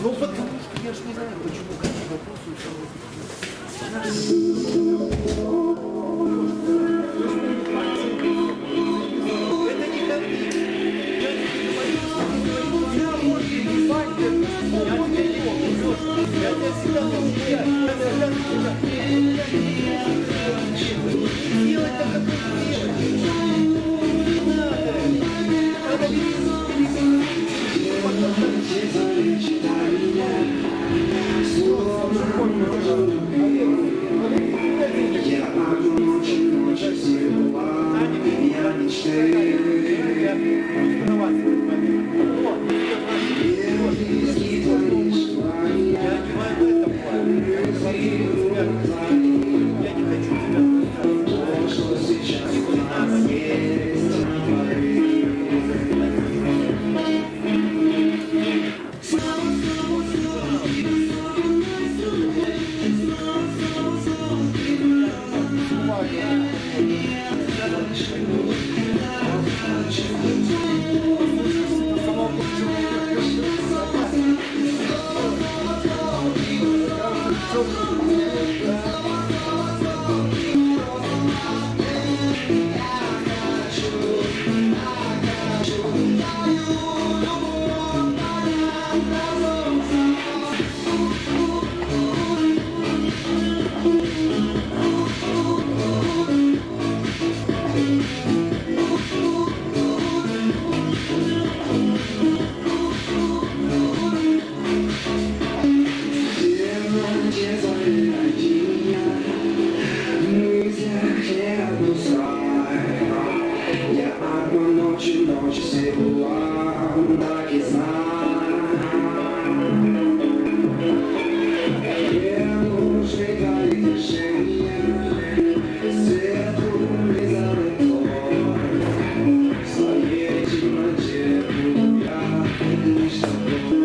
Ну, потому что я ж не знаю, почему какие вопросы это не ко мне. Я не говорю, что ты говоришь, я может не знать, я тебя не могу, я тебя всегда получаю, я всегда получаю. Делать так, как ты делаешь. Не надо. Надо Я одну ночь села, я мечтаю. Ночь села, так и знаю. Мне нужны твои решения, свету безалко. В своей темноте буду я лишь тобой.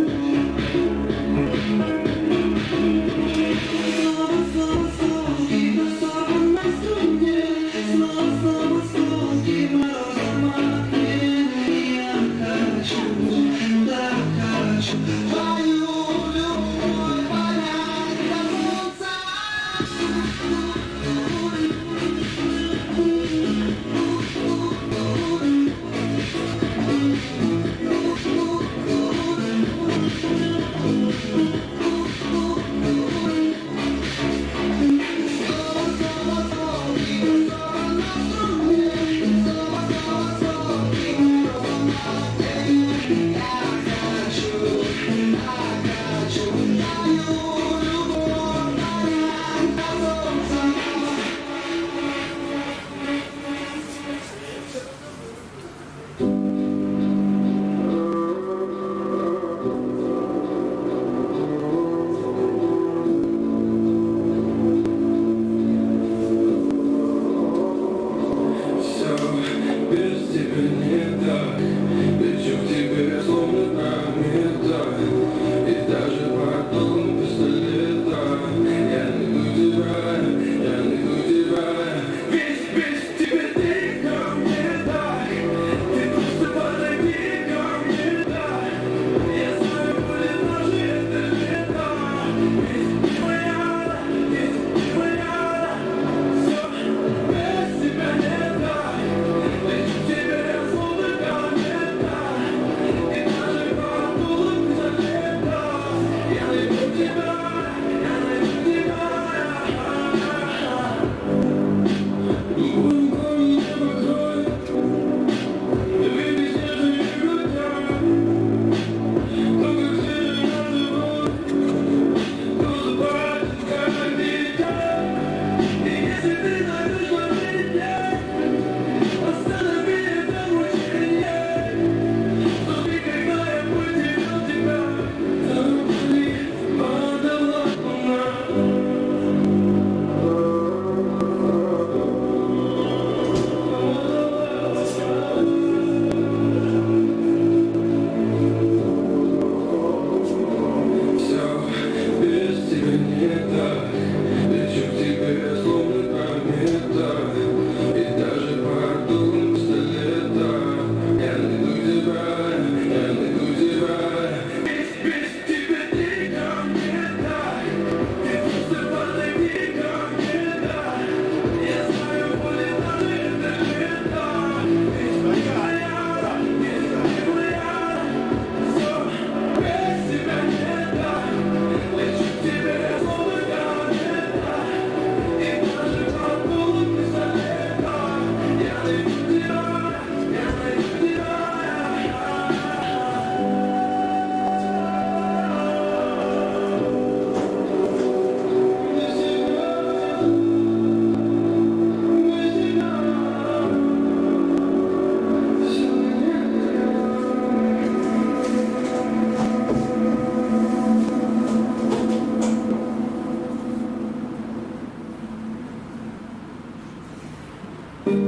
Used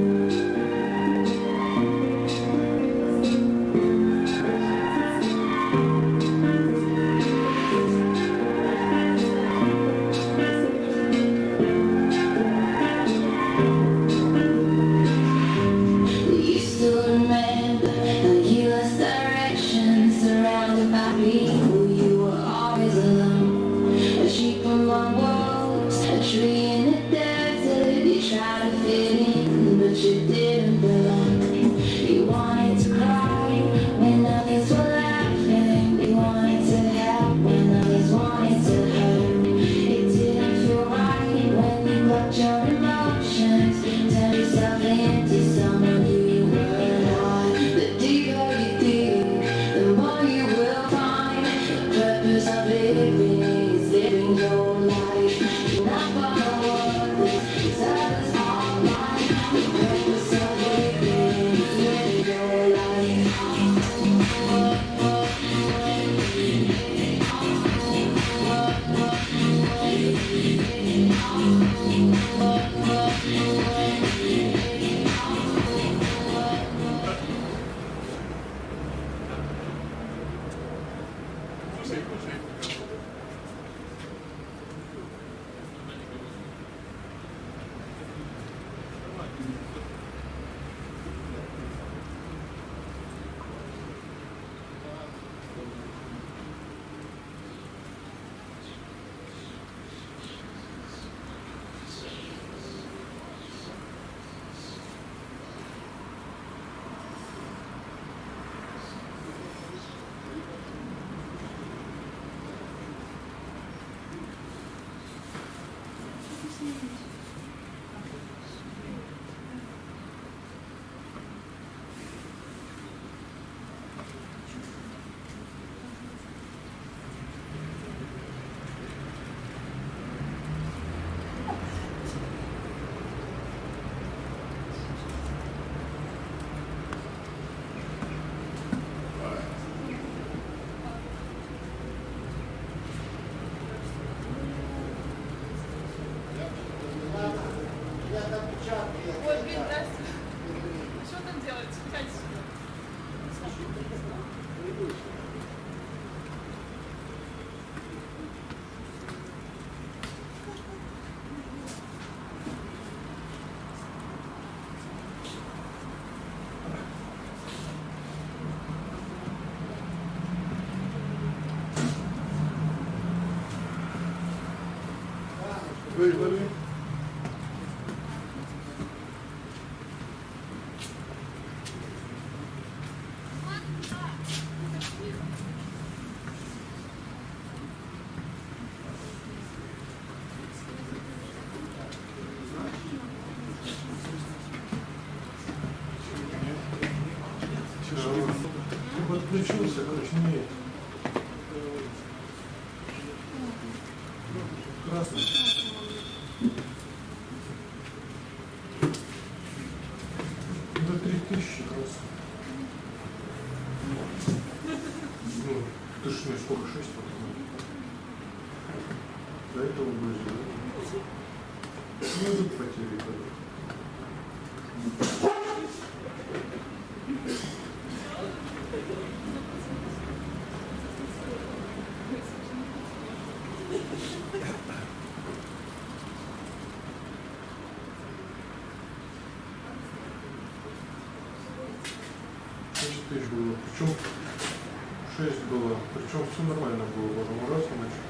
to remember how you lost direction, surrounded by people. You were always alone. A sheep among wolves, a tree in the desert. You tried to fit in, but you didn't belong. You wanted to cry when others were laughing. You wanted to help when others wanted to hurt. It didn't feel right when you blocked your emotions. Turn yourself into someone who you were not. The deeper you dig, the more you will find. The purpose of living is living your life. Not for the worthless, 'cause others are mine. The purpose of living is living your life. Ой, блин, здравствуйте. Что там делать? Спускайте сюда. Вызвали. Подключился, точнее. Красный. До 3000 раз. Ну, ты ж мне сколько, 6 потом? До этого были, да? Ну, тут потери тогда. Тысяч было, причем 6 было, причем все нормально было, потом раз и начал.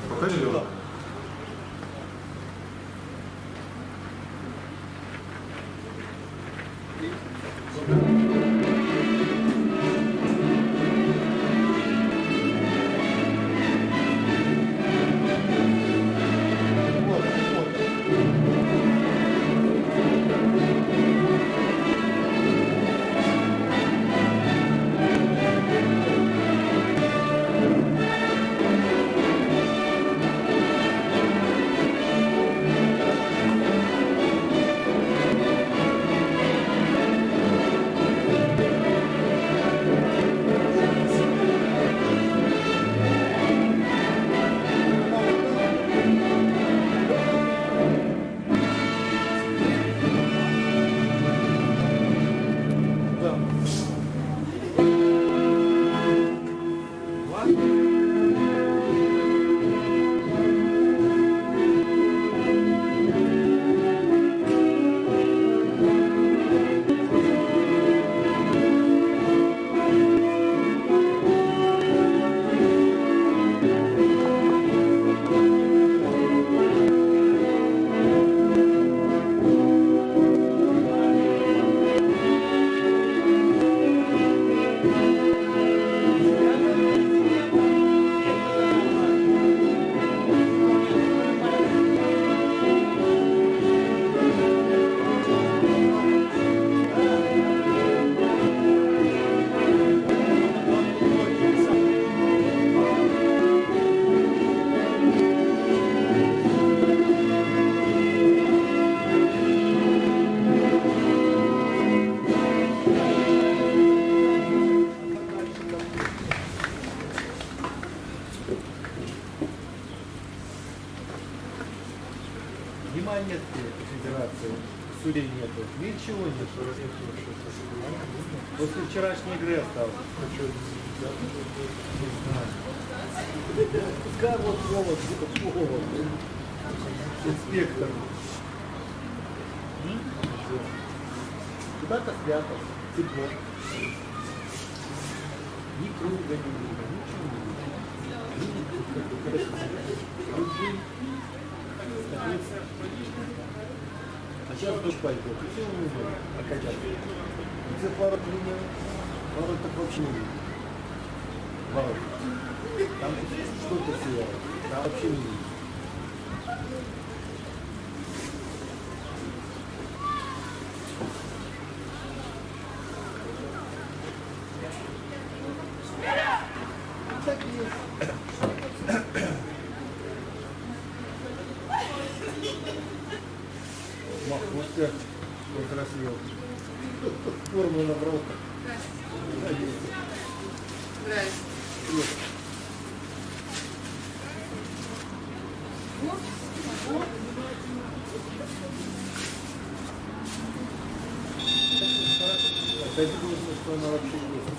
Пока зеленый. судей нету. Ничего нету. После вчерашней игры осталось. Не знаю. Пускай вот повод, будет повод. Инспектор. Куда-то спрятал. Тепло. Ни круга не видно, ничего не видно. Видно, как бы красиво. Людей. А сейчас дождь пойдет. И все не видно. Окатят. Где ворот линия? Ворот так вообще не видно. Ворот. Там что-то сияет. Там вообще не видно. Так и есть. Махнутка как раз ел. Форму набрал. Опять нужно, что она вообще есть.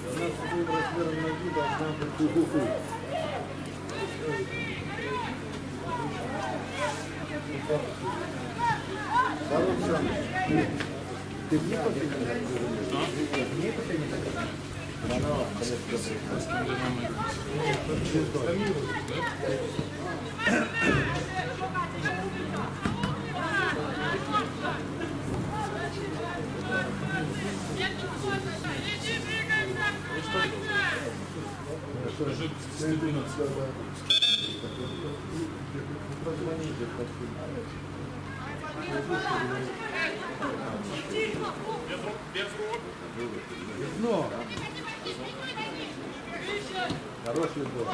Она с таким размером ноги должна быть ху-ху-ху. Ты мне пофигишь? Мне пофигишь? Но хороший любовь.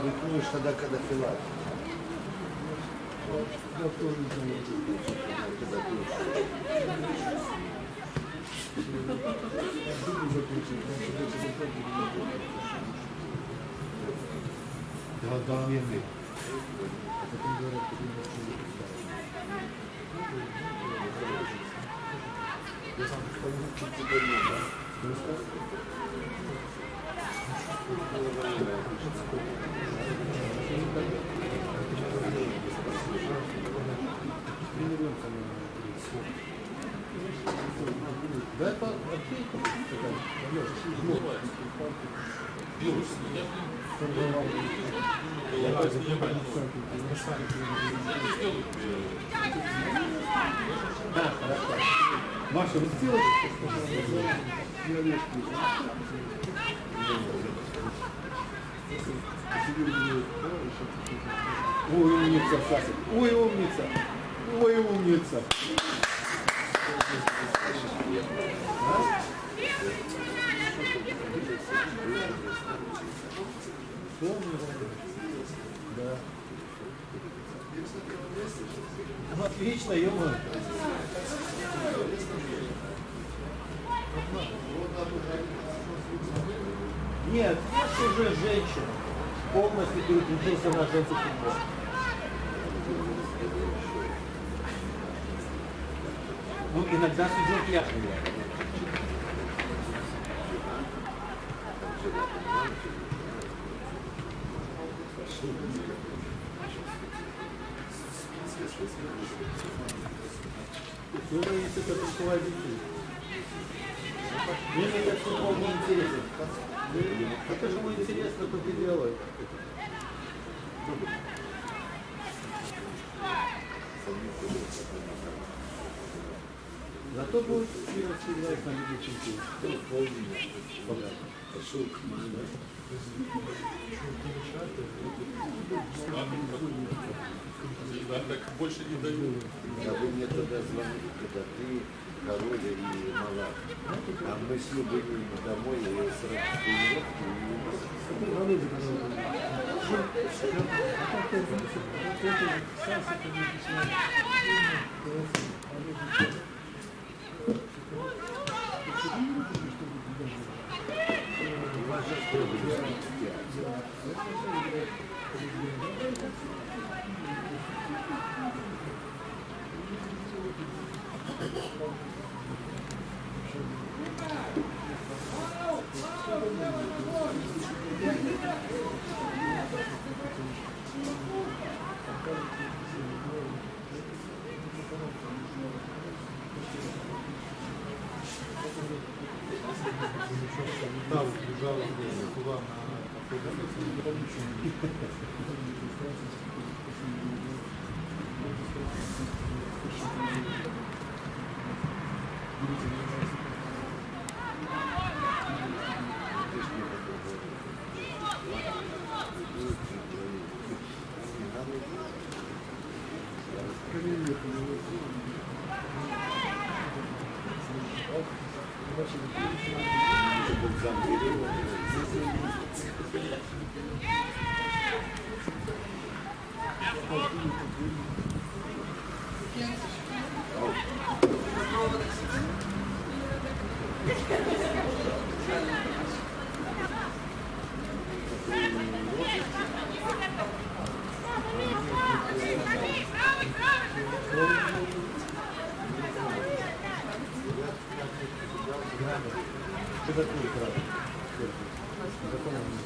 Рекнуешь тогда, когда филат. Я тоже не знаю, когда да, военный. Да, это окей. Да, хорошо. Маша, вы сделаете? Ой, умница, Сася. Ой, умница. Ой, умница. Да. Ну, отлично, ё-моё. Нет, это уже женщина. Полностью переключился на женский футбол. Ну, иногда студент я бывает. Все зависит от руководителя. Мне это футбол не интересен. Это же будет интересно, как ты делаешь. Зато будет Кировский играть на Лиге Чемпионов. Да, так больше не даю. А вы мне тогда звонили, когда ты, Коровя и Малак. А мы с Любой домой и с Да, убежала туда на Что такое сразу? Законом не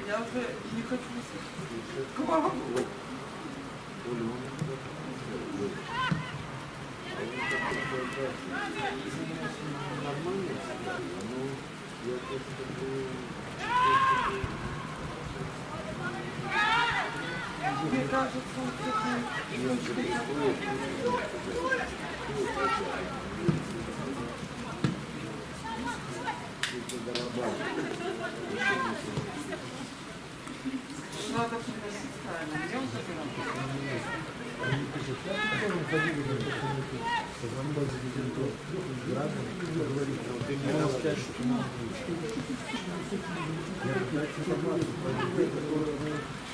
Я уже не хочу слышать. К вам. Мне кажется, надо приносить правильно. Идем забираем.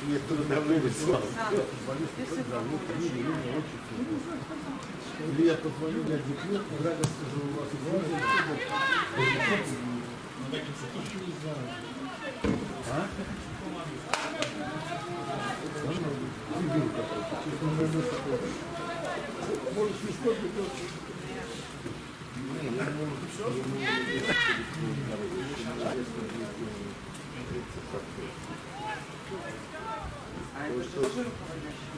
Мне трудно вылезла. Или я позвоню для диплом, Драга скажу, у вас звонит. Не знаю. А? Можешь не сколько А это тоже руководящий?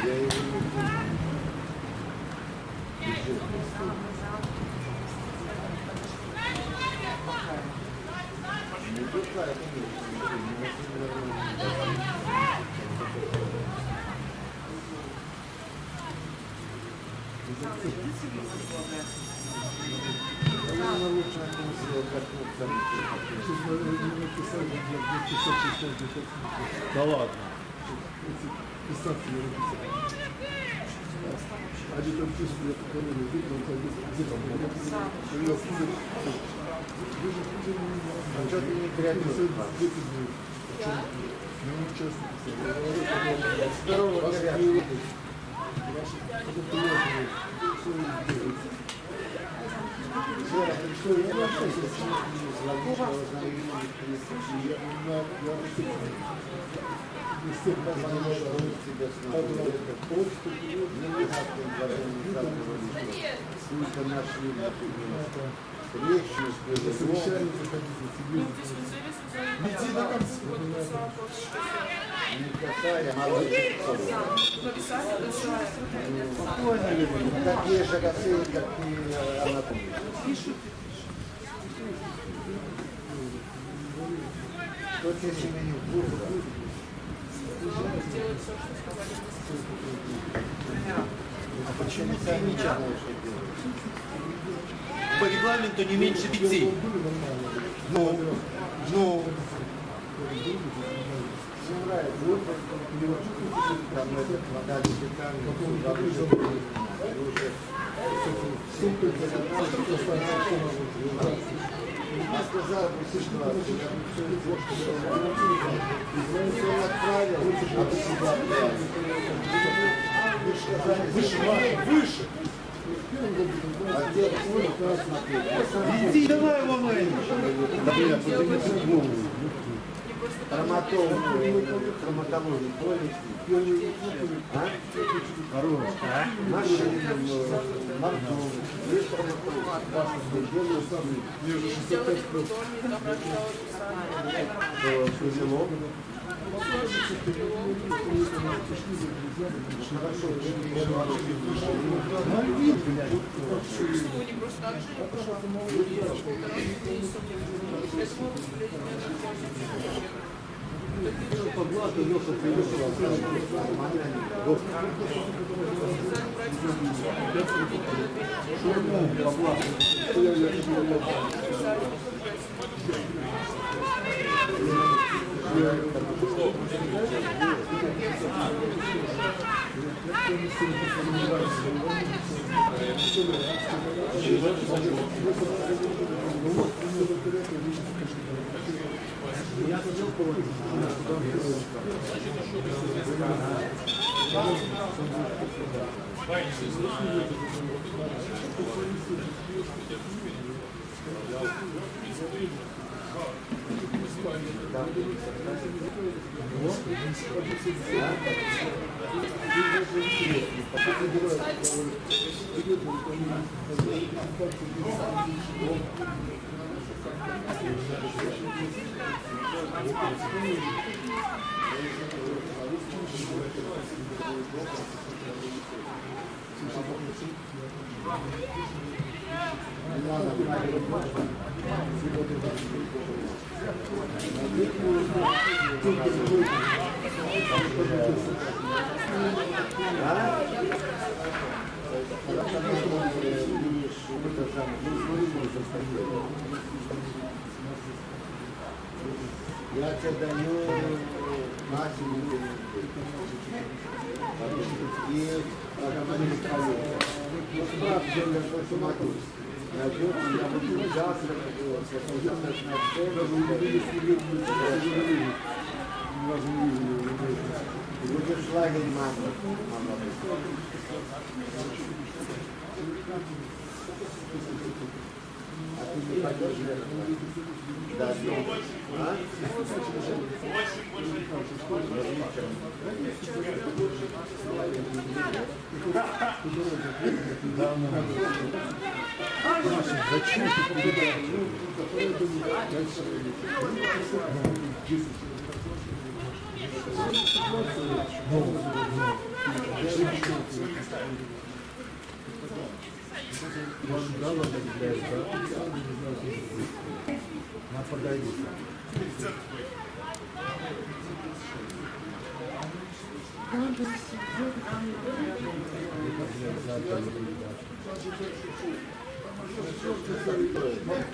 Я его не пускаю, Наверное, лучше Да ладно. Писаться я написал. А где-то пишет, я покорил, где там было? А что ты не креативный? Ну, честно. Здорово, креативный. Вера, ты что, я вообще с ним знакомого, тебя смотрю. Сколько нашли встречу, Иди до конца. не касая, а вот Написали, спокойно, такие же косы, как и анатомия. пишут. Кто тебе семенил бурга? Делают все, что сказали. А почему ты не делаешь? По регламенту не меньше 5. Ну, Мне нравится, там этот вода я сказал, что ситуация, я бы все отправил, а ты сюда отправил. Вы же сказали, выше. а где смотреть? Иди, давай его мэнч. Да, блядь, вот не футбол. Травматологию, а? Хорош. Наши мордовы, есть травматология, делаю сам. Мне уже 65 Делали лет. притоны, там разделали сами. Тяжело. Мальвин, блядь. Что они просто так же не прошли. Полтора людей, сотни людей. Поэтому Я хотел поводить. Я тебе даю максимум и будешь лагерь мама. А ты не пойдешь? Да, а? Зачем ты туда? Подойди.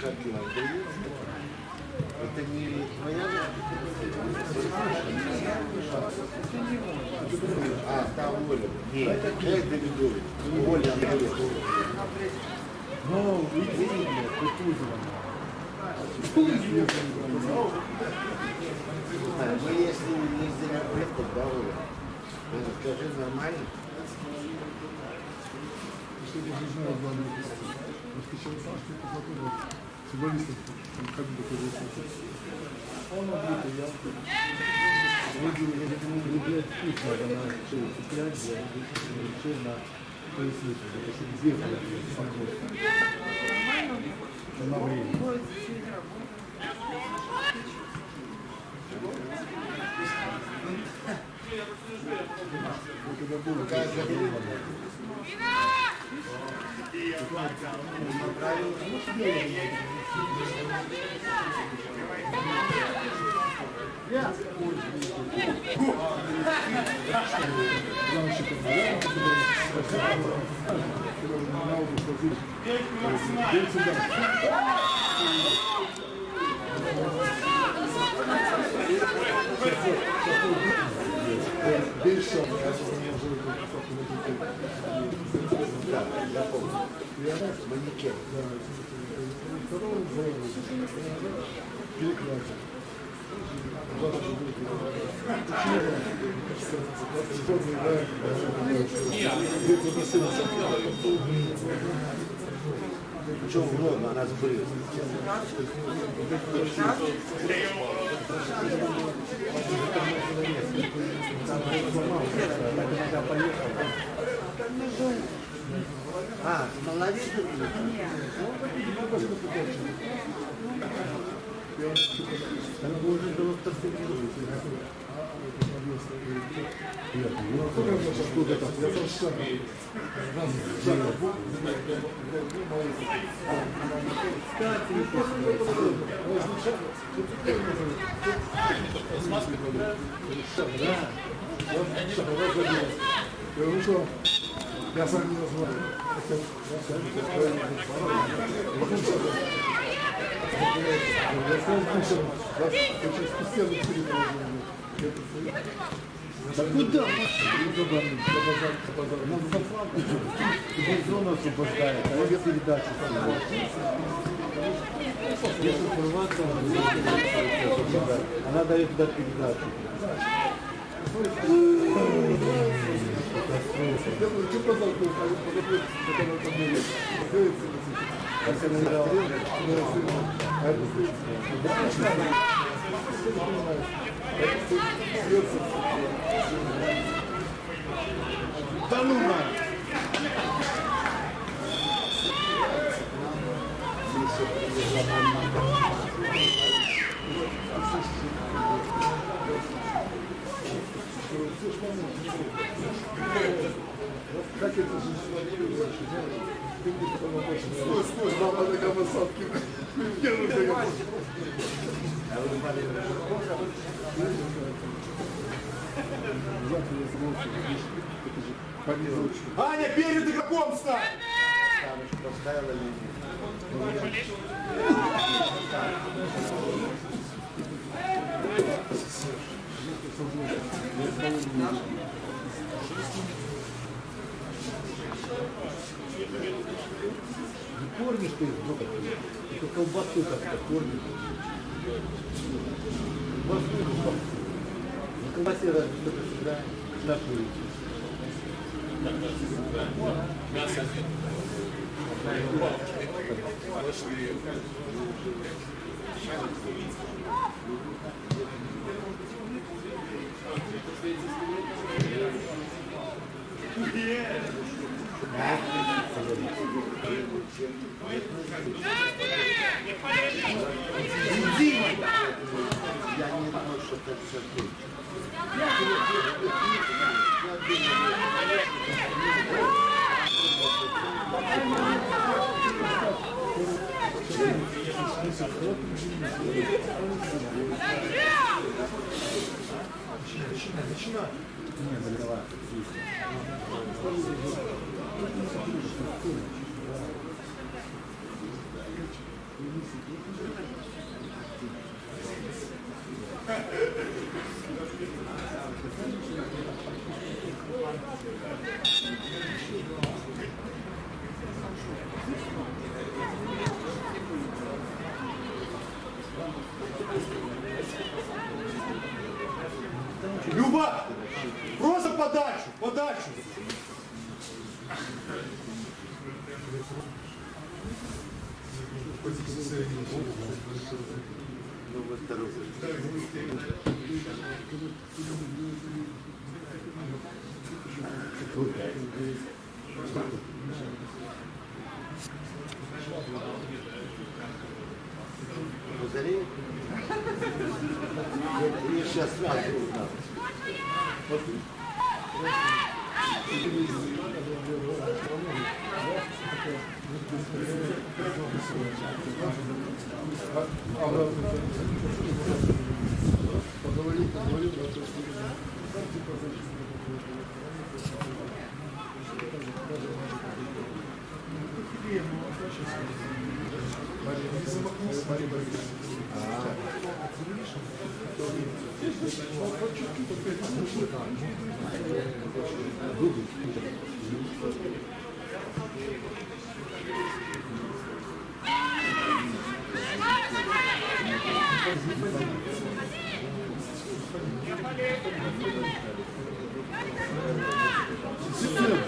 Как вам дают. Это не твоя? А, там Оля. Нет, это Давидович. Оля Андреевна. Ну, видели, Кутузова. Мы если ездили в Бресту, да, Оля? Скажи, нормально? Сегодня не знаю, главное, восхищен сам, что познакомил футболистов, как бы такой результат. Он облитый, я думаю, влюблять вкусно, она шею цеплять, шею на поясницу, это чтобы сверху похож. На время. Більше, Да, я помню. Манекен. второй перекрасил. Что угодно, она сбрызла. А, молодец. Она уже было подсоединилась. Что это? Я сам ну что, я сам не назвал. Я сказал, что вас очень специально переположили. Да куда? Нам заправку зону освобождает, а я передачу. Если порваться, она дает туда передачу. Да ну на! Как это же стой, мама на Камасатке. Аня, перед игроком встань! Поставила линию. Не кормишь ты их, только колбасу как-то кормишь. Колбасу. На колбасе разве что-то всегда шляпуется. Мясо. Я не думаю, что это все тут. Не, далековато. Люба! Просто подачу! Подачу! Ну, вот второй. Позари. Я сейчас сразу узнал.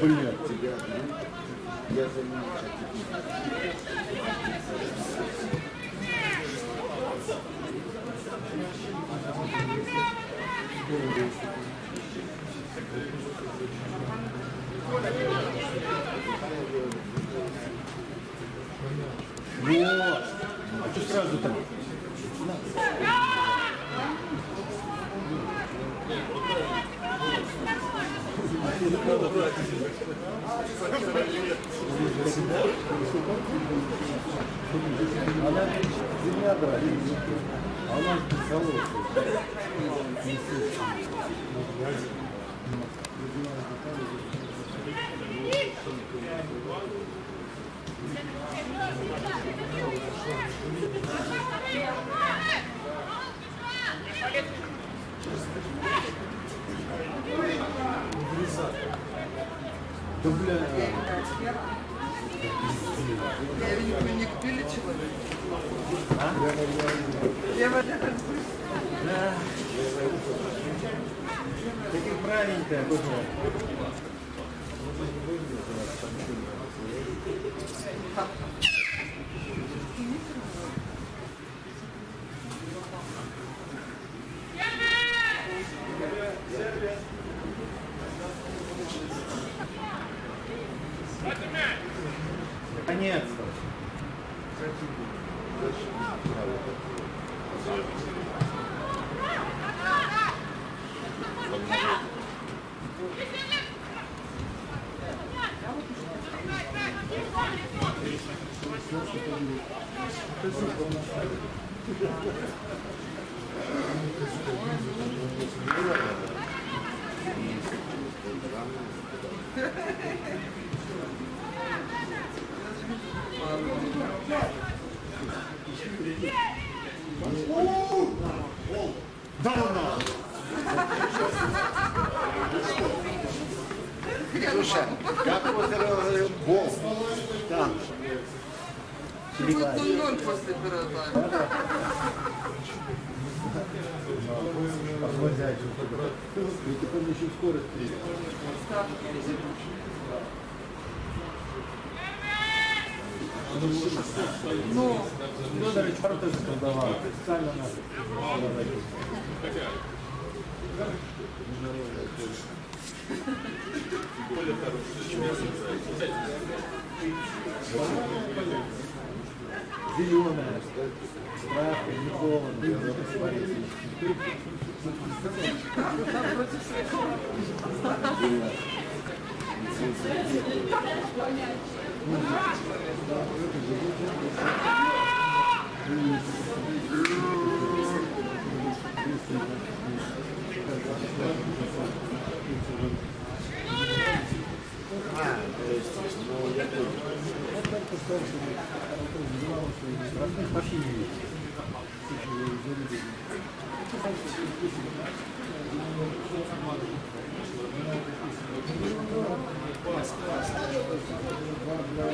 Блядь. Я за ним. Вот. А что сразу там? Она земля брать, а она солодкая. Да бля. Я видела, не купили человека. Таких правенькая тоже. Наконец-то. Да ладно. Слушай, как вот бог там. Тут 0-0 после первого тайма. Похватять. И теперь еще скорость. Ну, Федорович ворота заколдовал. Специально надо. Зеленая. Справка, не холодно. Вообще не видно.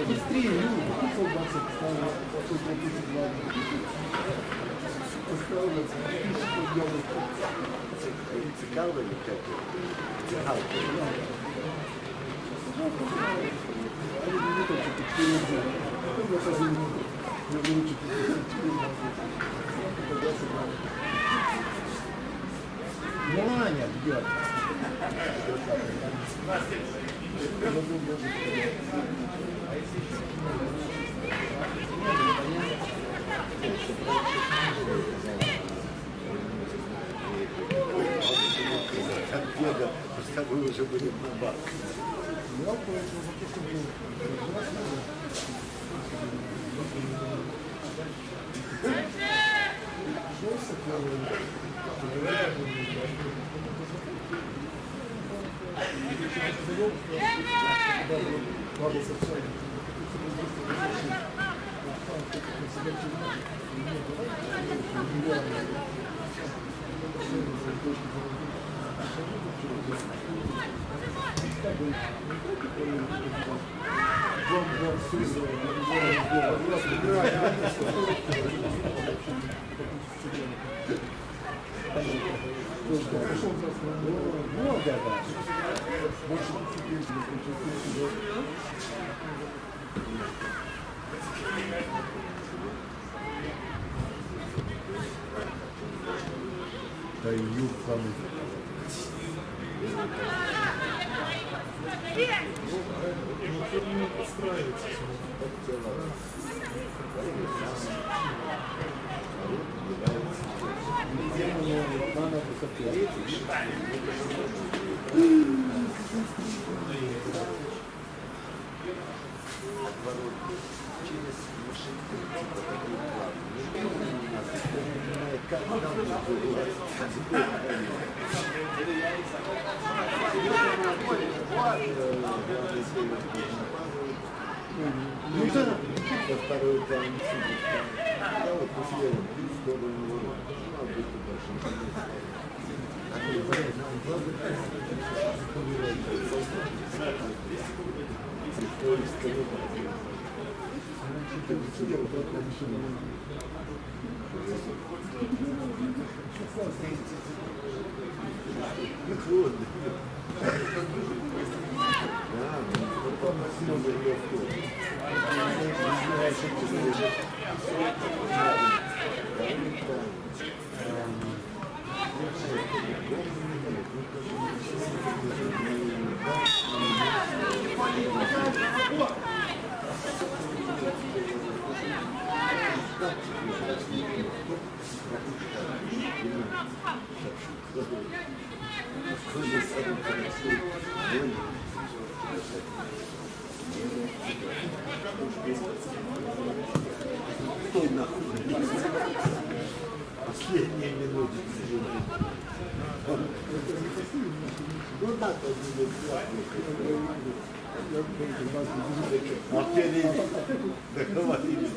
Быстрее, ну, 500 баксов поставил, 132. Поставил, 1000 делал. Цікаво ли як? Цікаво. Они не только подтвердили. Потом я сразу не выручит. Мелания где? Как деда, чтобы вы уже были на бак. Я поэтому Ну, да, да. Да и юг самый. Через машинку, типа, такой плавный. Как там второй план я вот после здорово Стой нахуй. Последние минуты. Ну да, то будет а впереди договорились.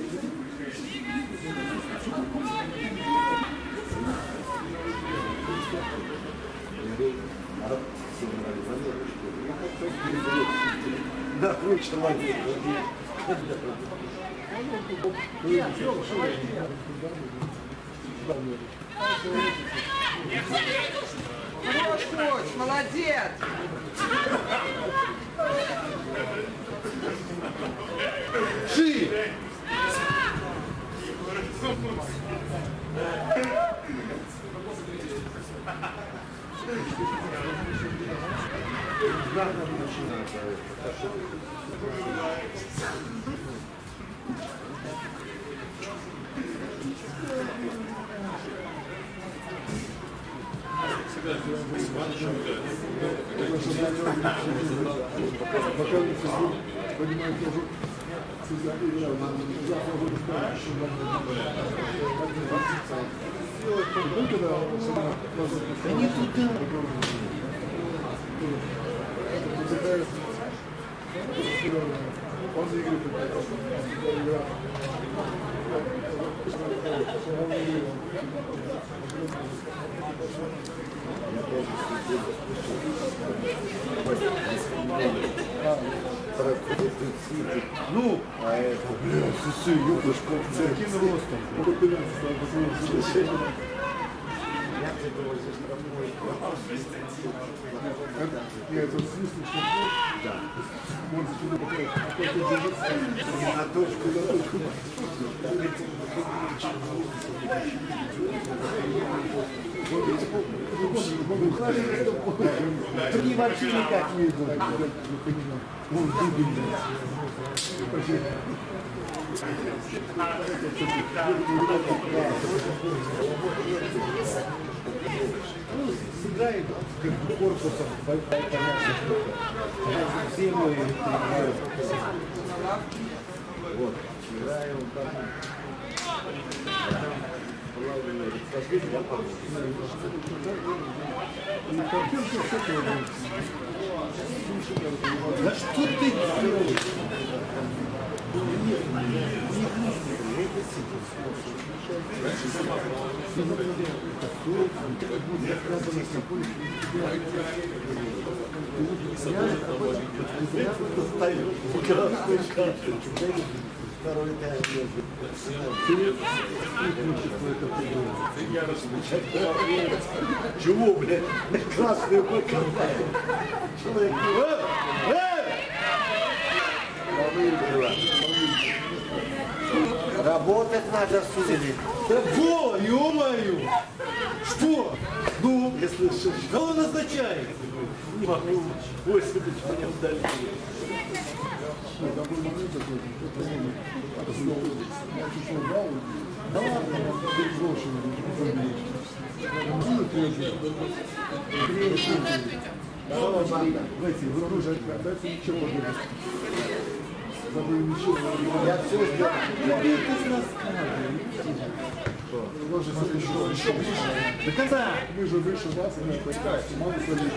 Нахуй человек. Хорош, коч, молодец! Шире! Пока не сижу, понимаю, тоже всегда завтра буду сказать, что только когда особенно Они туда. Он за игры Проходит сидит, Ну, а это, блядь, слушай, юбушка, каким ростом? я тебе говорю, штрафной. Я это свистну, что Да. может сюда попасть. А то ты держишься. На точку, на точку. Другие вообще никак не идут. Вон дубин, Ну, сыграет как бы корпусом, понятно, что все мы играем. Вот, играем там. Плавно, расскажи, я помогу. И картинка все это. Да что ты делаешь? Второй тайм чего, блядь? Красную покопали. Человек работать надо, судили. Да во, ё-моё! Что? Ну, Если что, кого назначает? не могу 80 меня удалили. Такой момент такой, это снова, я чуть-чуть убрал, да ладно, брошено, знаете, вы оружие отдайте ничего не будет. Забыли ничего. Я все сделал. Ложи еще выше. До конца! Мы же выше вас, и мы команду свою.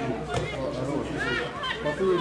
Потом,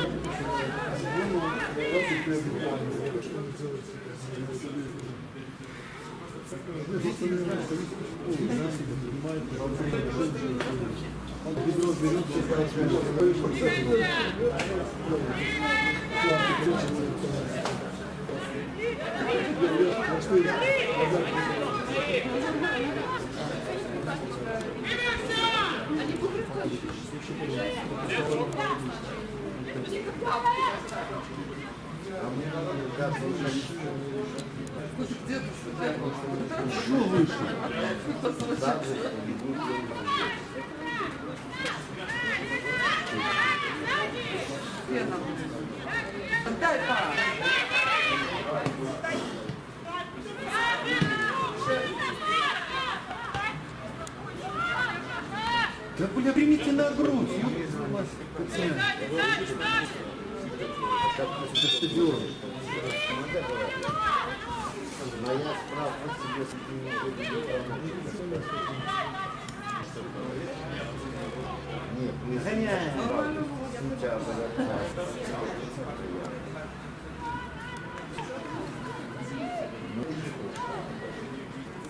А мне надо как Еще выше. так же бегут. Отдай-ка! Да, бля, примите на грудь. Пацаны. Это стадион. Моя справка себе с Нет, не Гоняем. Сейчас,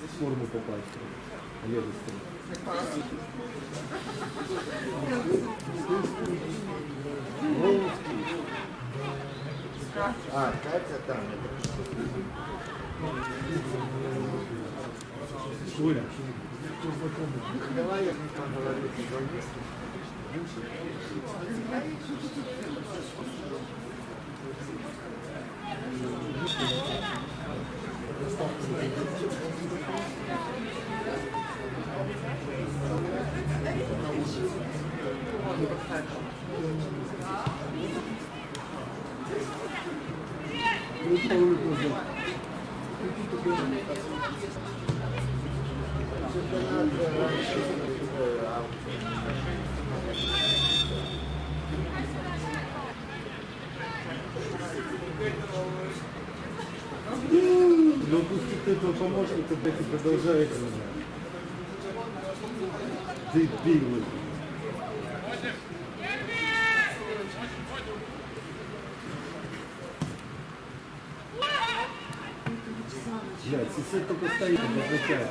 В форму попасть. Левый стрелок. А, Катя там. Оля. Давай я поговорю с журналистом. Ну пусть этого помощника так и продолжает. Дебилы. Блядь, сосед только стоит, отвечает.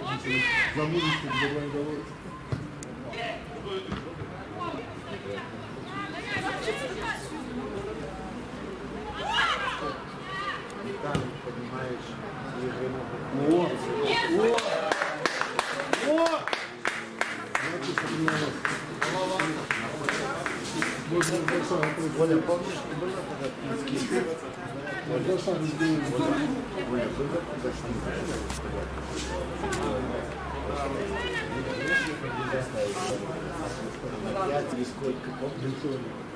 Вообще замужество для военного. Там поднимаешь и Оля, помнишь, ты была тогда в Пинске? Оля, была я тебе сколько помню,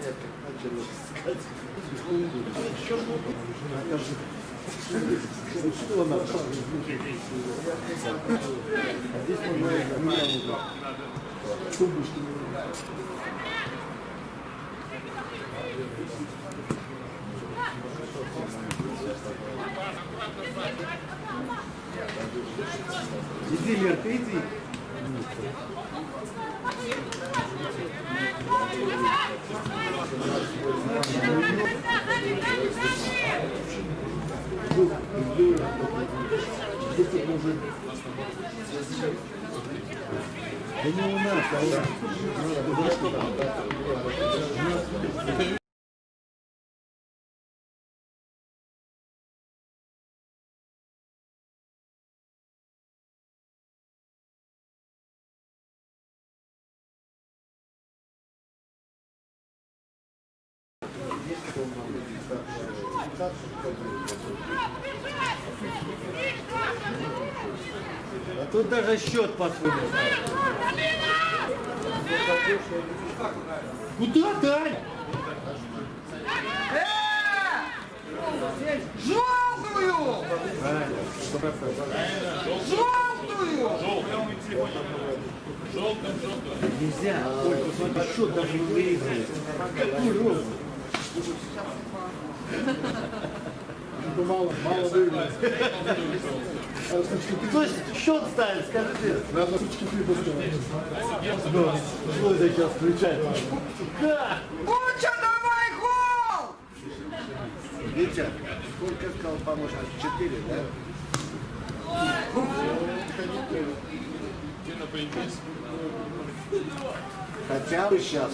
я как начал искать. Что она? А здесь можно иди, Лерка, иди. Да не у нас, а у нас. А тут даже счет посмотрим. Куда, Тань? Желтую! Желтую! Нельзя. Ой, посмотри, счет даже не выигрывает. Какой рост? Мало выиграть. Кто счет ставит, скажи ты. Надо ручки три поставить. Что это сейчас включает? Как? Буча, давай гол! Витя, сколько сказал помощник? 4, да? Где напрягись? Хотя бы сейчас.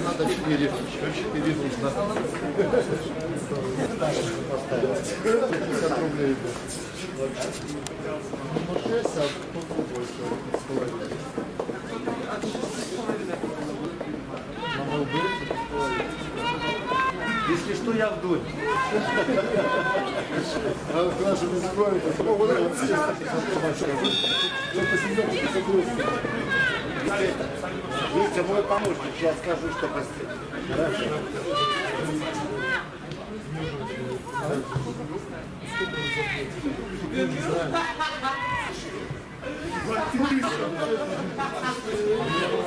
Надо 4 нужно. 50 рублей. Ну 6, а попробуй с половиной. Если что, я вдоль. Надо к нашим языкам. Витя, мой помощник, сейчас скажу, что поставить. Хорошо.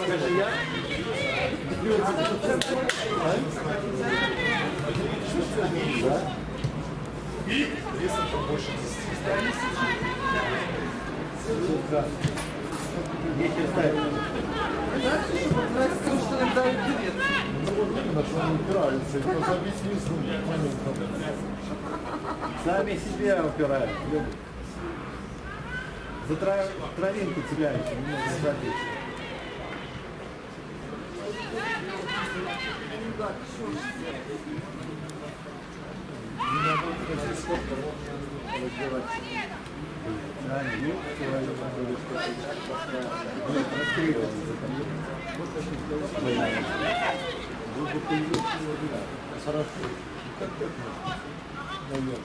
Скажи я? Весом там больше 10. Если ставить. Что нам дают билет. На что они упираются. Это забить внизу моментом. Сами себя упирают. За травинку цепляете, не забить. Не надо сказать, сколько можно раздевать. Правильно, нет, раскрывать. Вот такие голоса. Чтобы появилось хорошо. Как это? Наверное.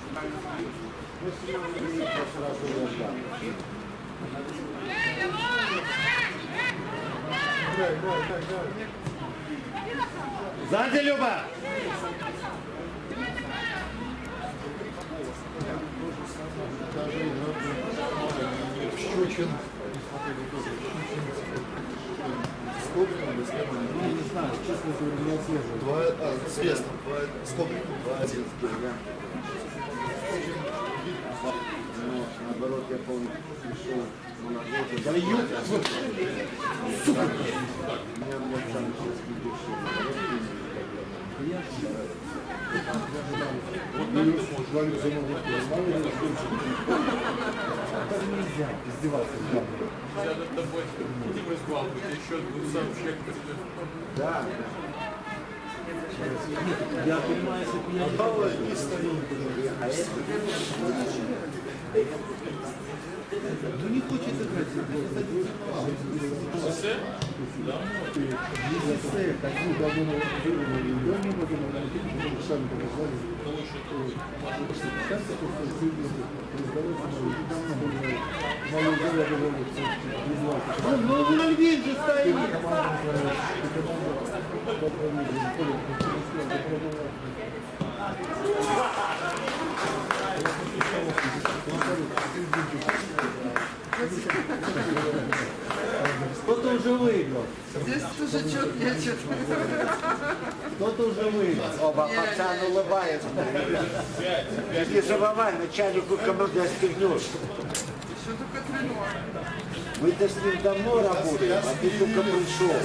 Если он видит, то сразу лежат. Сзади, Люба! Щучин. Сколько там, без я не знаю, честно говоря, не отслеживаю. С весом. Сколько? 2-1. Но наоборот, я помню, пришел молодой. Да ё- Сука! Меня там сейчас видишь, Ждали за новый год. Так нельзя издеваться. Я над тобой Дима звал, ты еще сообщек. да. Я понимаю, если бы я не знал, ну не хочет играть в футбол. Ну, на льве же стоит. Кто-то уже выиграл. Здесь тоже что-то нечет. Кто-то уже выиграл. Оба пацан улыбается. Не забывай, начальнику команды остегнешь. Еще только тренер. Мы-то с ним давно работаем, а ты только пришел.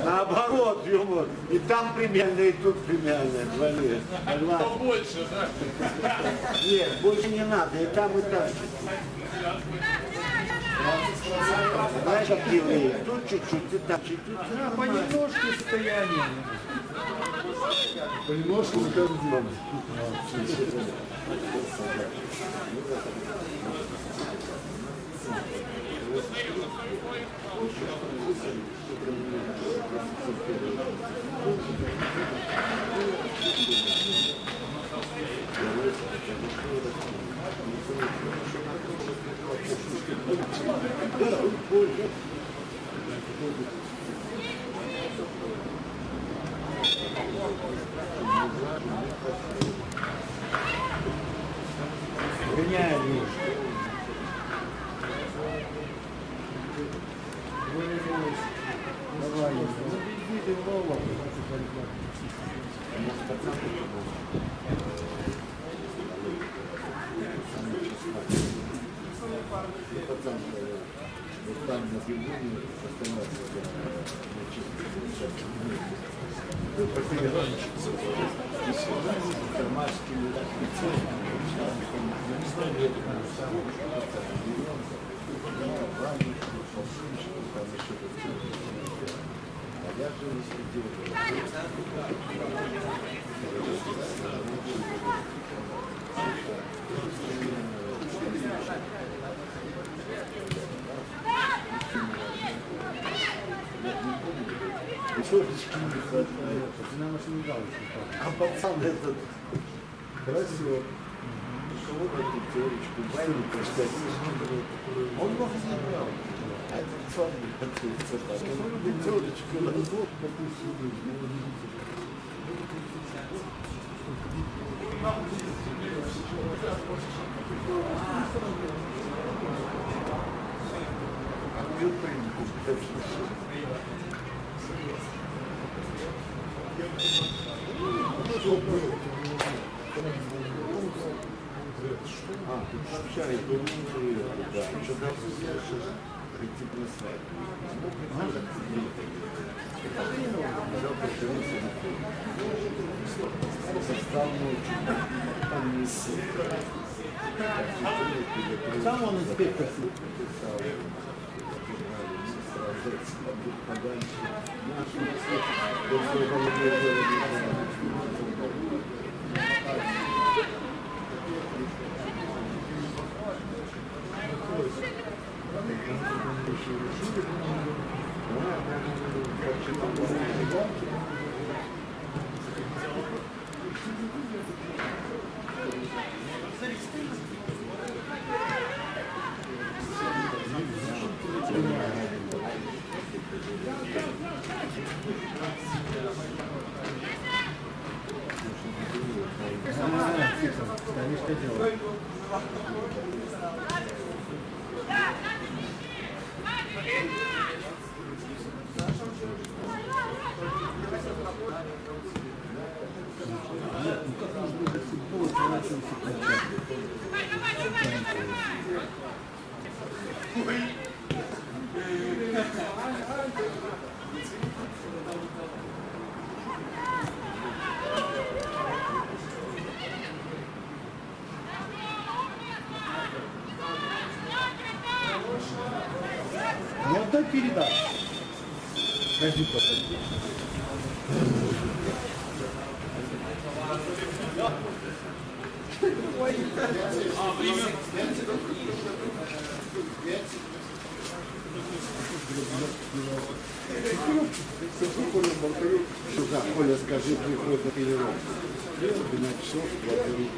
Наоборот, юмор. И там премиальные, и тут премиальные. Двое. Кто больше, да? Нет, больше не надо, и там, и там. Знаешь, как евреи, тут чуть-чуть, и там чуть-чуть. Понемножку состояние. Понемножку на каждый день. Гоняет его. Давай, ну иди ты в голову. Пацан, вот там на трибуне остановился. А я же не следил. Ты на машине галочку. А пацан этот Красиво. кого-то эту теоречку байника, что он много не брал. А этот сам не готовится так. Он теоречку Год такой сильный. тут сообщали, да, что там прийти на сайт. Завтра состав ночи, там не Сам он инспектор. написал, тут подальше. Наш после головного дела Конечно, дело. Ну отдай передачу. Скажи потом. Сюда, Оля, скажи, приходит на перерыв. 12 часов, я беру.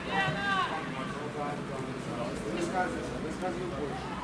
Yeah. показываю больше.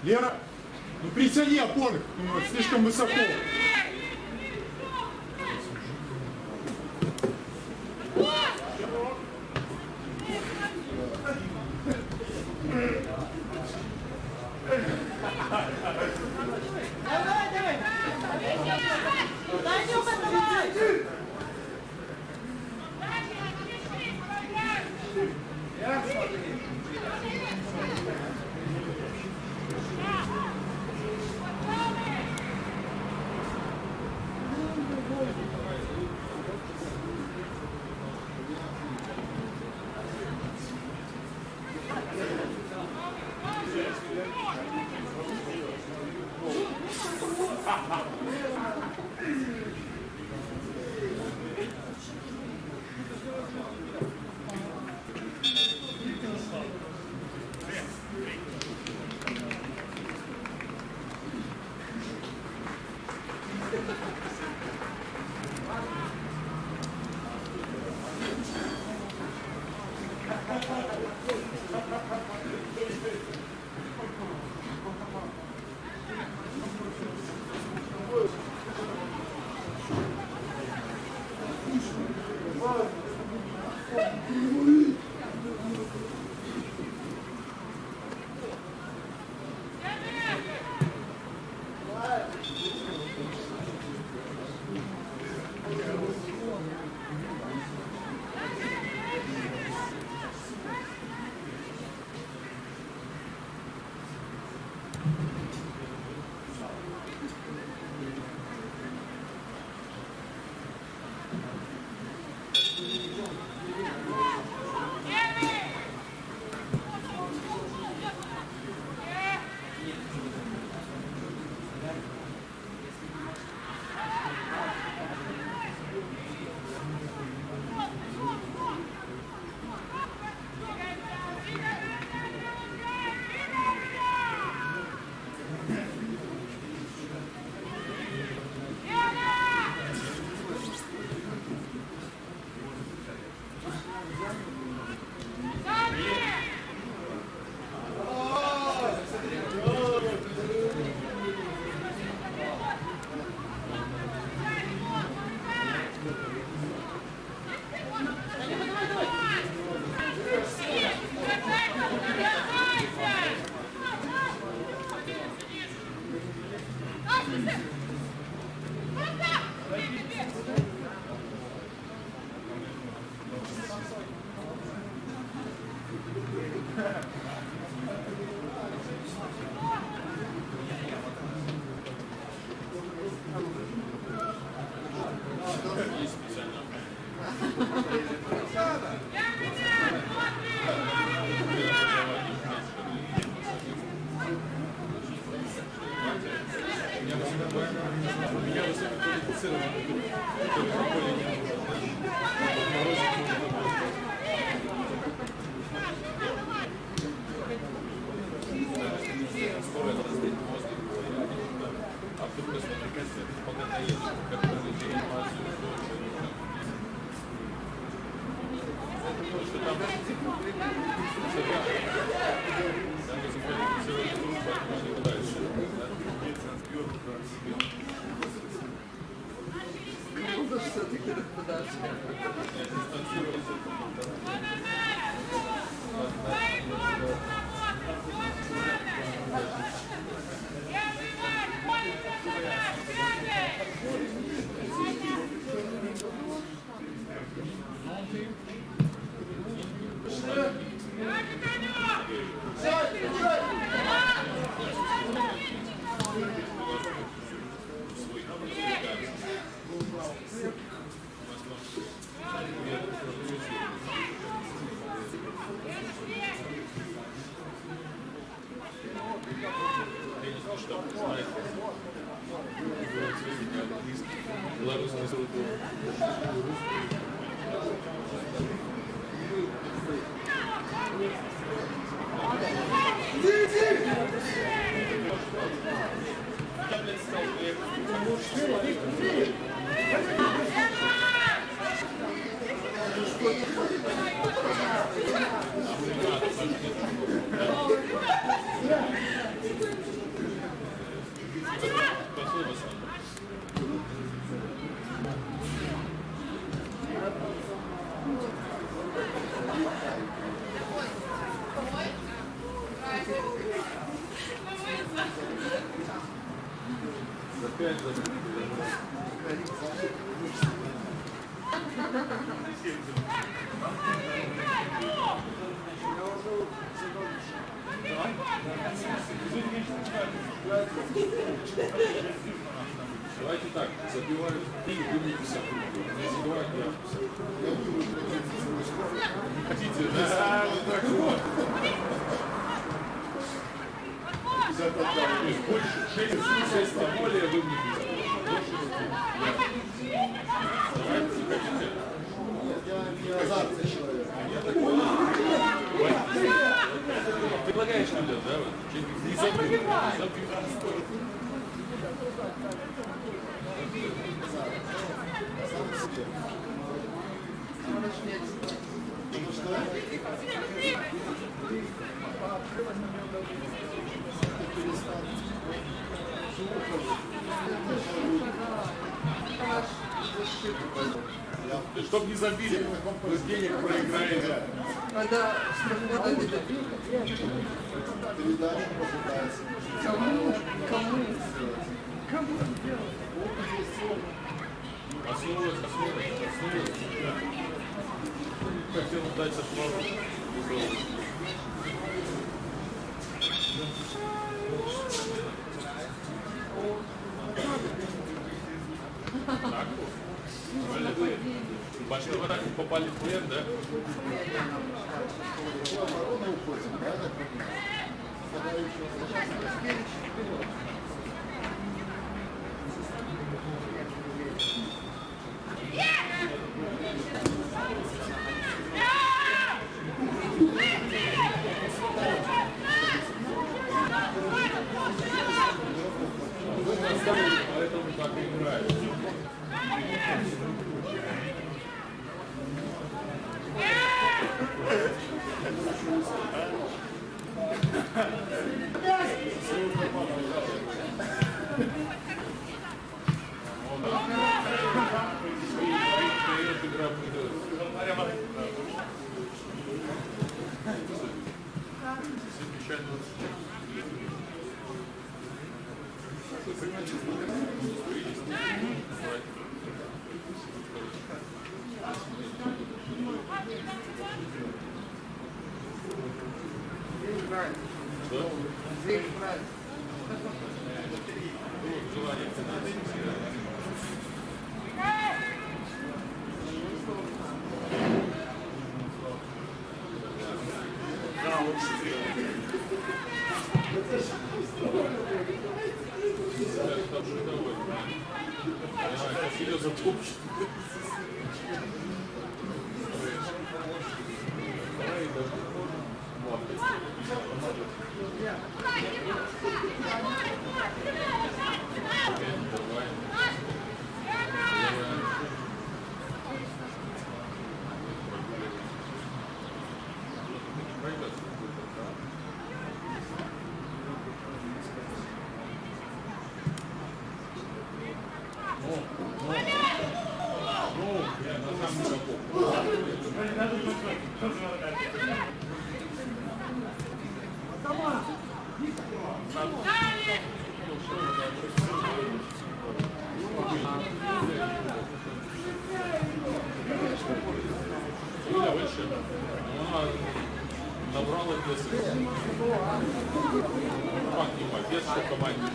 Лера, ну притяни опоры, ну, слишком высоко. Меня высококвалифицированные люди, которые на поле не нужны. Морозить можно. Скоро это достигнет воздух. А вдруг это прикасается, пока наедешь, как пролететь информацию, что там высококвалифицированные группы, они дальше. Круто все-таки подальше. Белорусский суд. Опять забыли. Давайте так, забивают и вы 50 рублей. Не забивают, я 50. Хотите, да? Вот так вот. 50 отдал. То есть больше 6 на более вы мне 50. Давайте, хотите? Я не азартный человек. Предлагаешь людям, да? Вот, не забыл. Чтоб не забили, вы денег проиграете. Надо сработать это. Передачу попытается. Кому? Кому? Кому сделать? Основывать. Хотел дать швабру. Так. Большой вот так попали в плен, да? Оборону уходим, да, так когда еще Поэтому так и играют. ее затопчет. Юля выше, она набрала вес. Как не вес, что команде.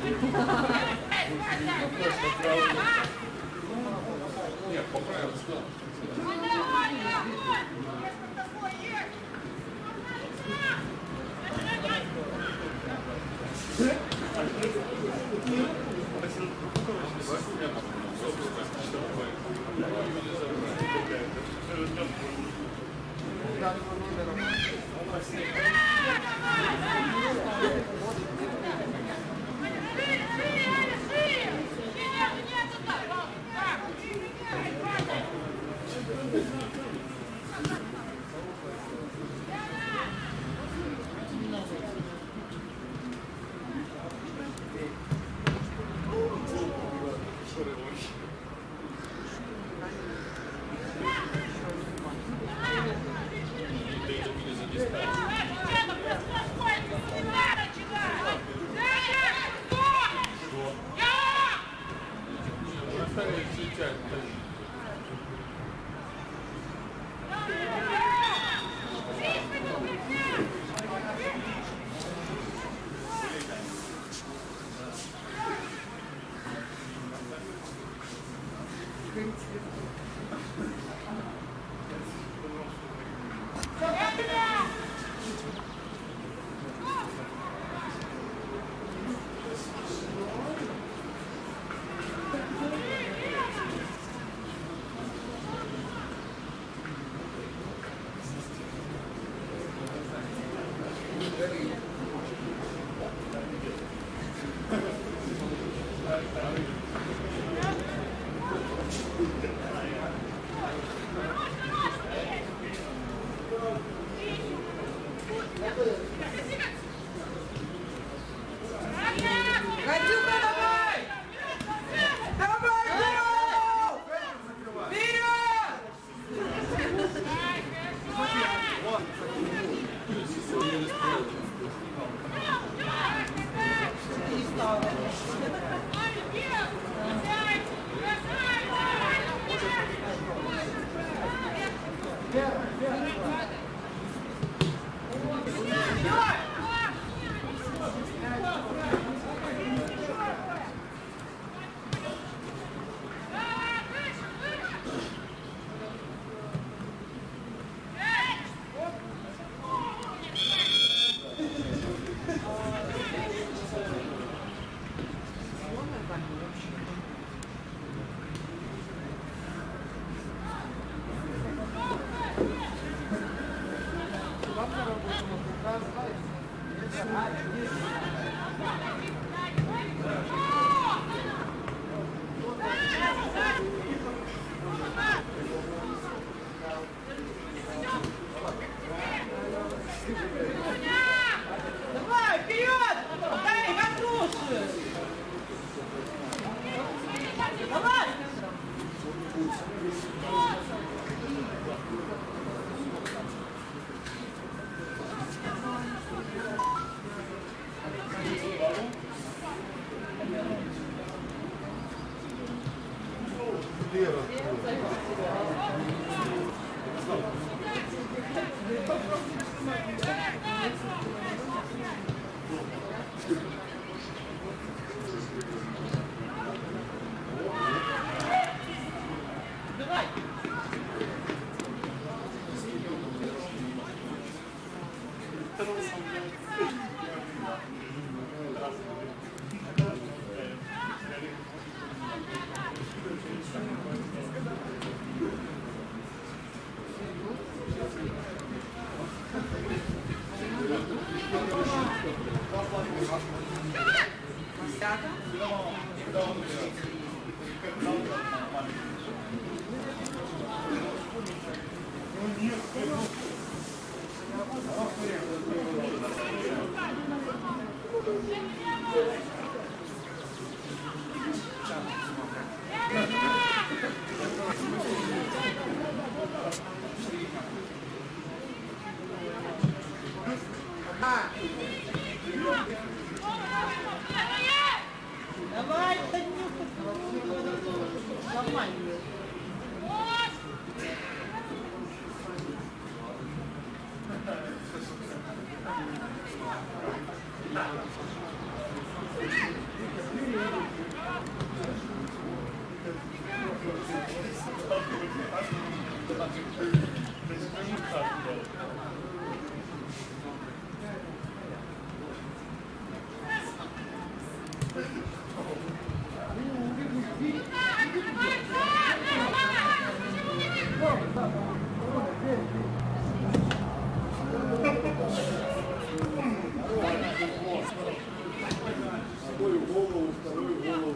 Нет, поправилась, да. Катюха, давай! Давай, гол! Вперед! Давай, вперед! Дай, Катюша! Давай! Лера. Давай! Вторую голову, вторую голову.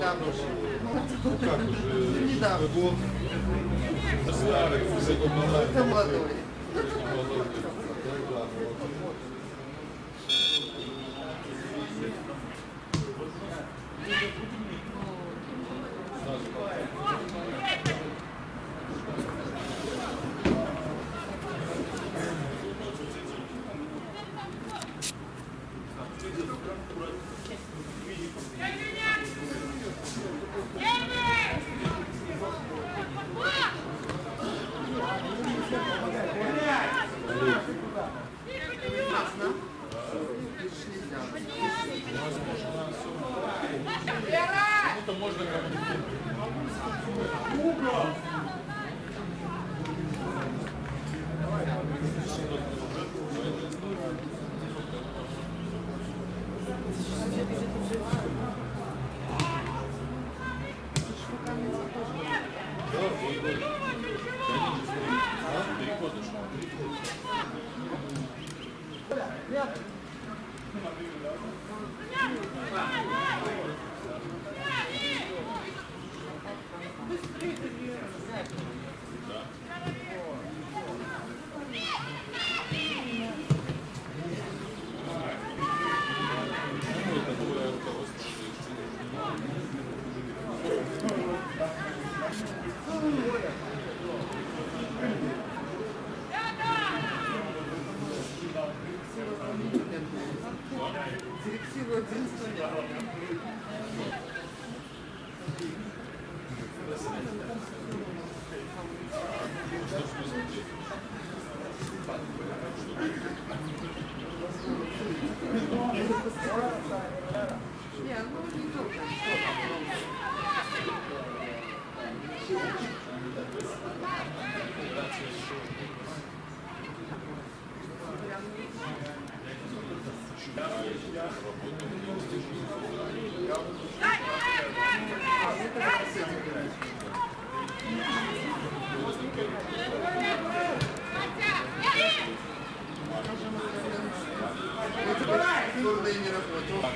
недавно. Ну как уже? Недавно. Год. Старый, уже год назад. Это молодой. Молодой. Ну-то можно Директиву 11 лет. Нет, ну не только. Трудно и не работал.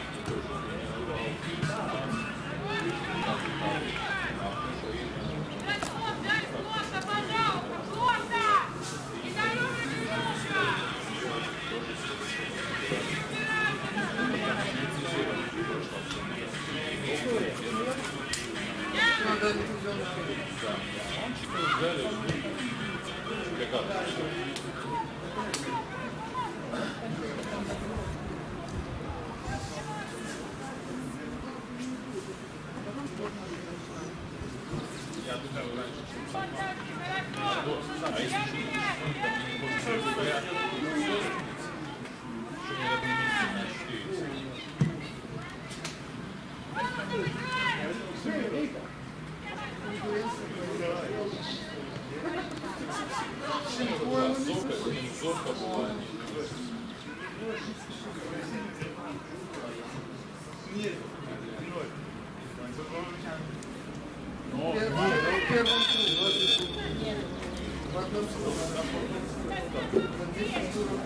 Надо инфузионный взяли. Как? Я думаю, раньше, чем сам. А если что, не хочется говорят, что не одни месяцы на 4. Зорка была. В первом круге. В одном круге. Вот здесь туров.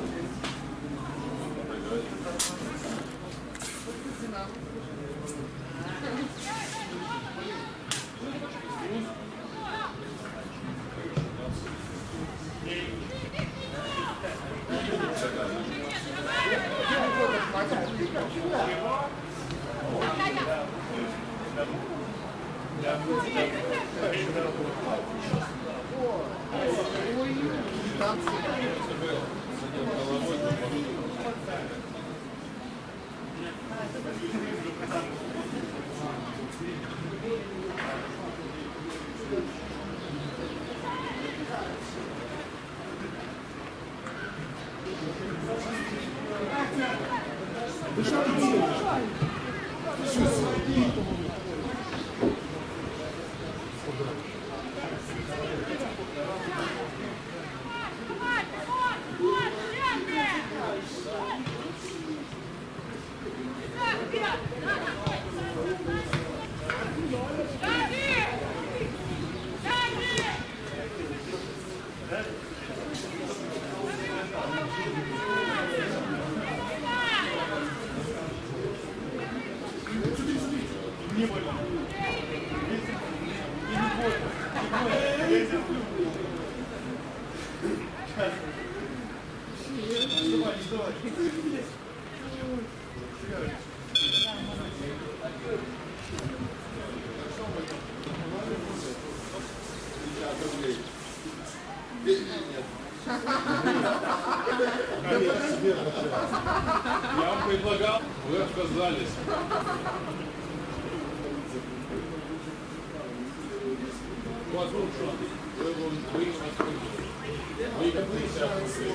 Я вам предлагал, вы отказались. У вас был шанс. Вы его не восприняли. Вы как 50 рублей.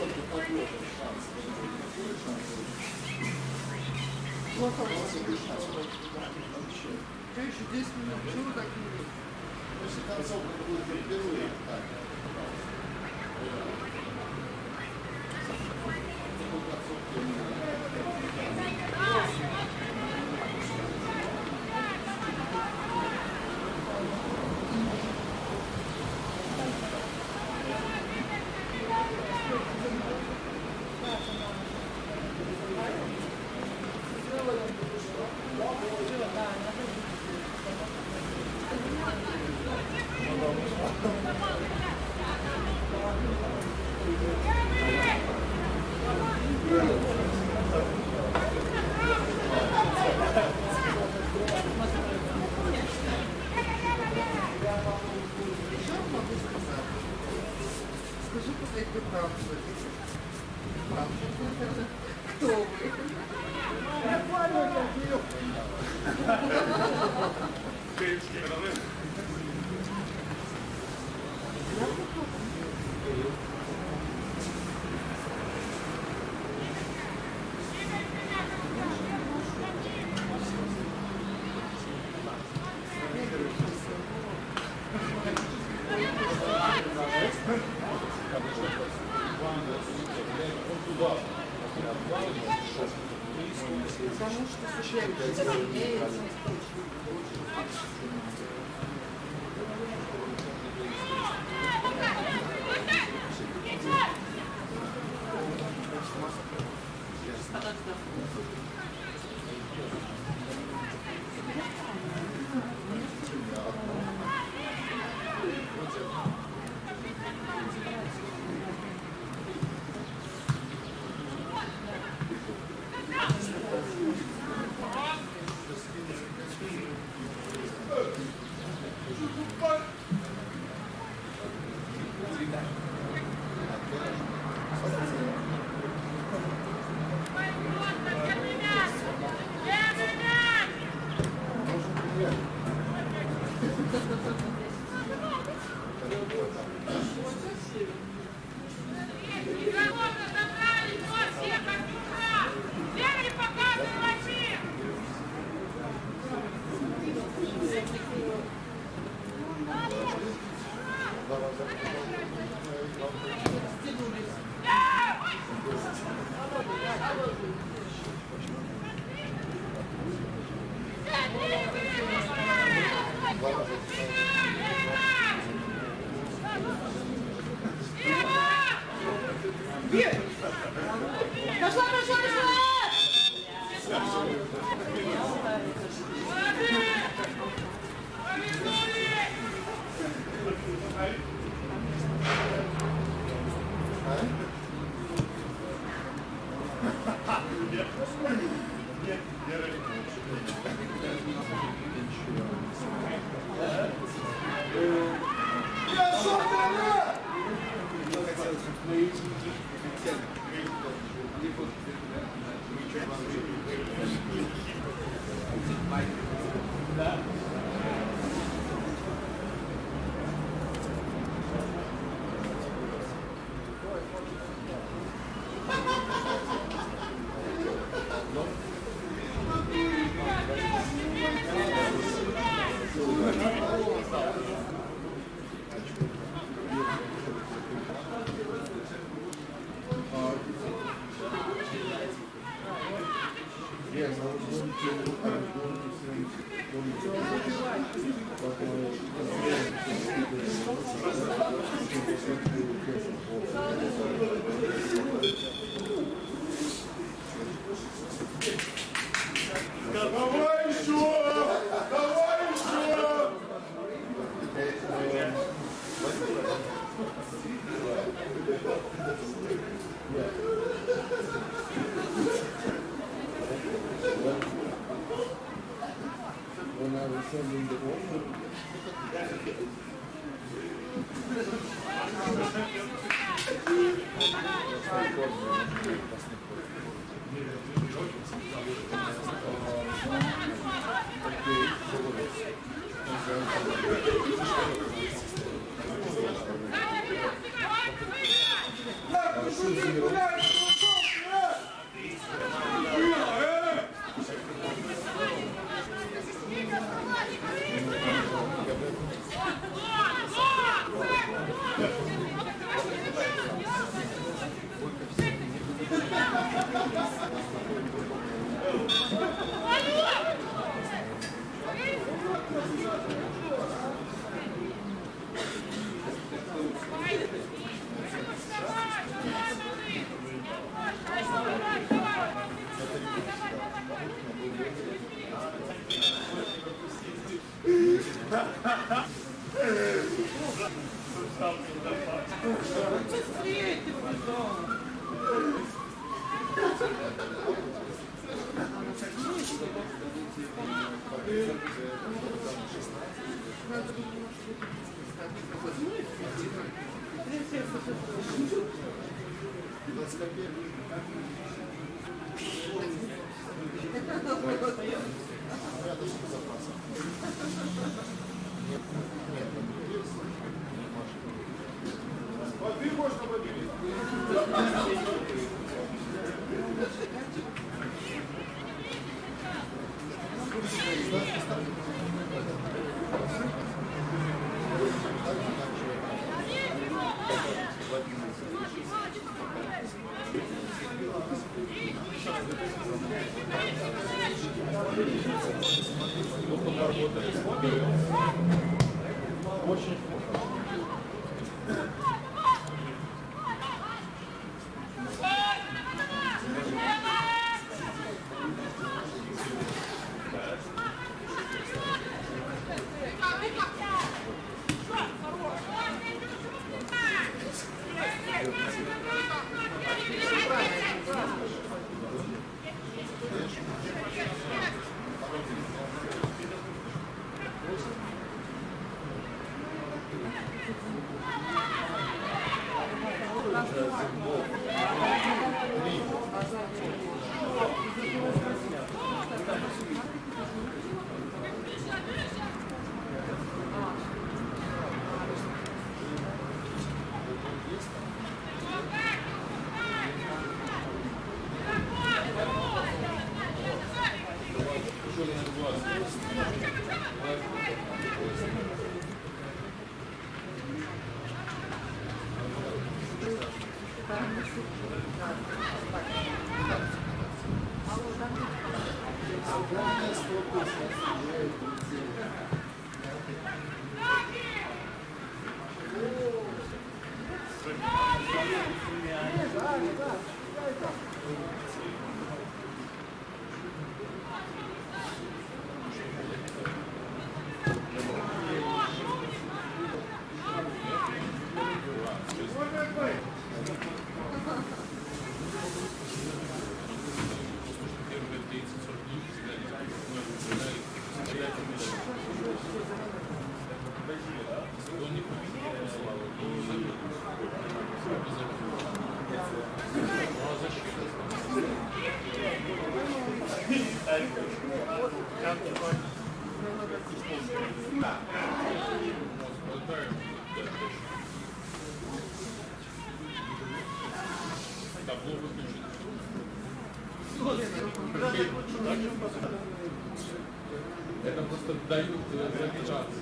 Еще 10 минут. Чего вы так не Если концовка будет впервые, так. Скажи последнюю правду. Кто вы? Потому что существует сильнее. Пошла, пошла, пошла! Давай еще! Давай еще! Yeah. Это просто дают задержаться.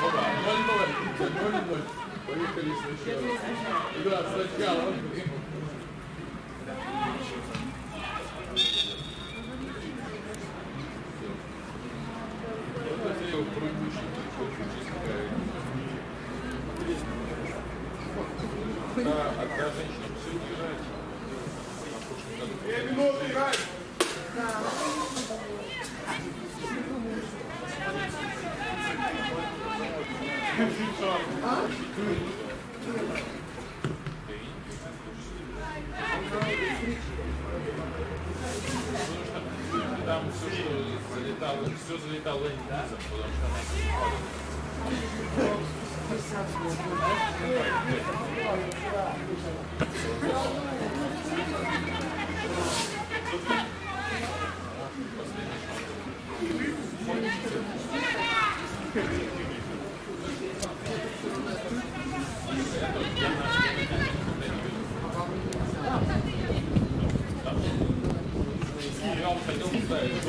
Опа, 0-0. 0-0. Поехали сначала. Да, сначала. Одна женщина все убирает. На прошлом году. 2 минуты играть! Там все залетало низом, потому что она я вам хотел поставить.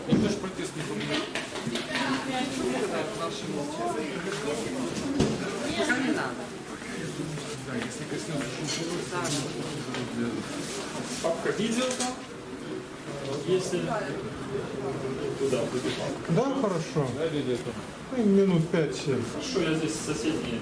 Ніхто ж протест не поміняв. Папка видел там? Если туда прибежал. Да, хорошо. Далі де там. Ну, минут 5-7. Хорошо, я здесь соседний.